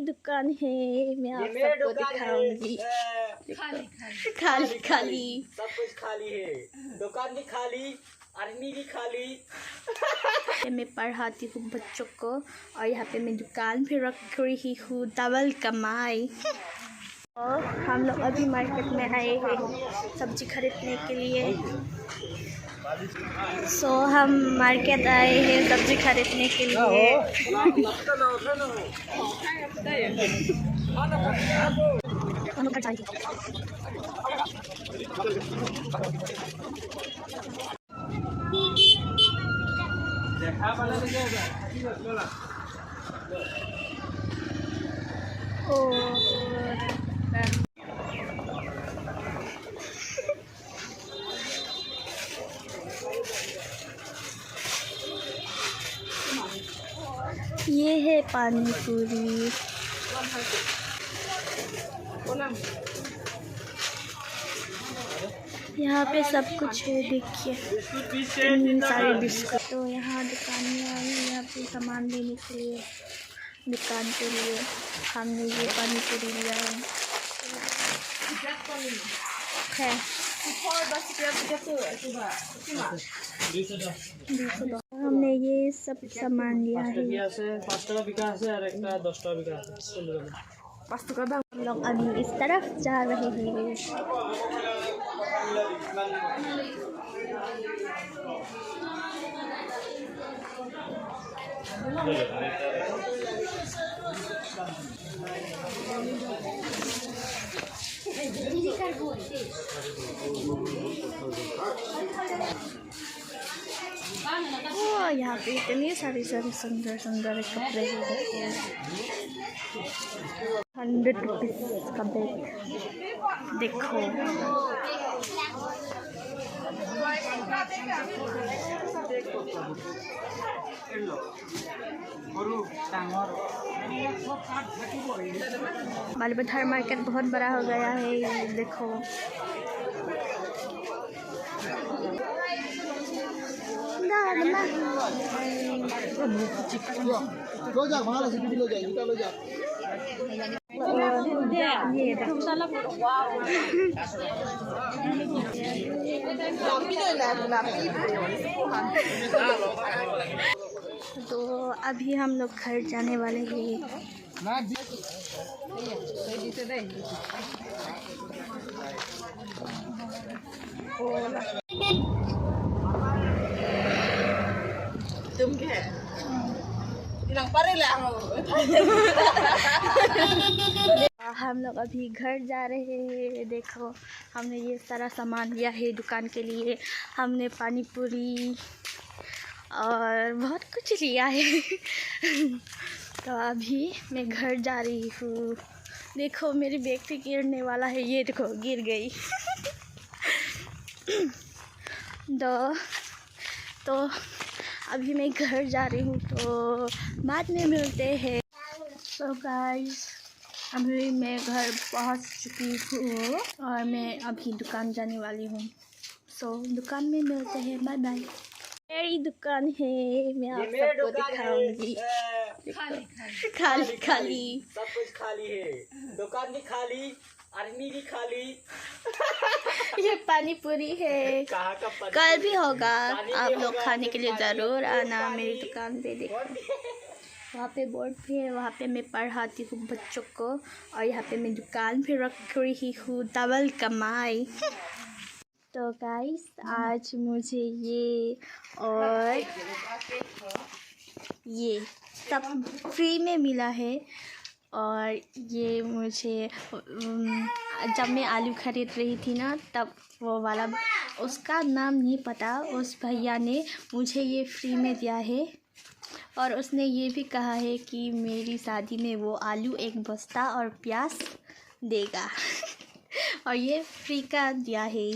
मेरी दुकान है, मैं आप सबको दिखाऊंगी। खाली खाली खाली सब कुछ खाली है, दुकान भी खाली, आदमी भी खाली। मैं पढ़ाती हूँ बच्चों को और यहाँ पे मैं दुकान भी रख रही हूँ, डबल कमाई। और हम लोग अभी मार्केट में आए हैं सब्जी खरीदने के लिए। हम मार्केट आए हैं सब्जी खरीदने के लिए। ये है पानी पूरी। यहाँ पे सब कुछ है, देखिए सारे बिस्कुट। तो यहाँ दुकान में आए हैं यहाँ पे सामान लेने के लिए। दुकान के लिए हमने ये पानी पूरी लिया है। हमने ये सब सामान लिया है। हम लोग अभी इस तरफ जा रहे हैं। यहाँ पे इतने सारे सुंदर सुंदर कपड़े हैं। 100 रुपीज़ का बैग देखो। बालबधार मार्केट बहुत बड़ा हो गया है, ये देखो। तो अभी हम लोग घर जाने वाले हैं। तुम क्या हम लोग अभी घर जा रहे हैं। देखो हमने ये सारा सामान लिया है दुकान के लिए। हमने पानी पूरी और बहुत कुछ लिया है। तो अभी मैं घर जा रही हूँ। देखो मेरी बैग से गिरने वाला है, ये देखो गिर गई। तो अभी मैं घर जा रही हूँ, तो बाद में मिलते हैं। तो गाइस अभी मैं घर पहुँच चुकी हूँ और मैं अभी दुकान जाने वाली हूँ। दुकान में मिलते हैं, बाय बाय। मेरी दुकान है, मैं आप सबको दिखाऊंगी। खाली खाली सब कुछ खाली है, दुकान भी खाली, आदमी भी खाली। ये पानी पूरी है, कल भी होगा। आप लोग खाने के लिए ज़रूर आना मेरी दुकान पे। देखो वहाँ पे बोर्ड भी है, वहाँ पे मैं पढ़ाती हूँ बच्चों को और यहाँ पे मैं दुकान भी रख रही हूँ, डबल कमाई। तो गाइस आज मुझे ये और ये सब फ्री में मिला है। और ये मुझे जब मैं आलू खरीद रही थी ना, तब वो वाला, उसका नाम नहीं पता, उस भैया ने मुझे ये फ्री में दिया है। और उसने ये भी कहा है कि मेरी शादी में वो आलू एक बस्ता और प्याज देगा। और ये फ्री का दिया है।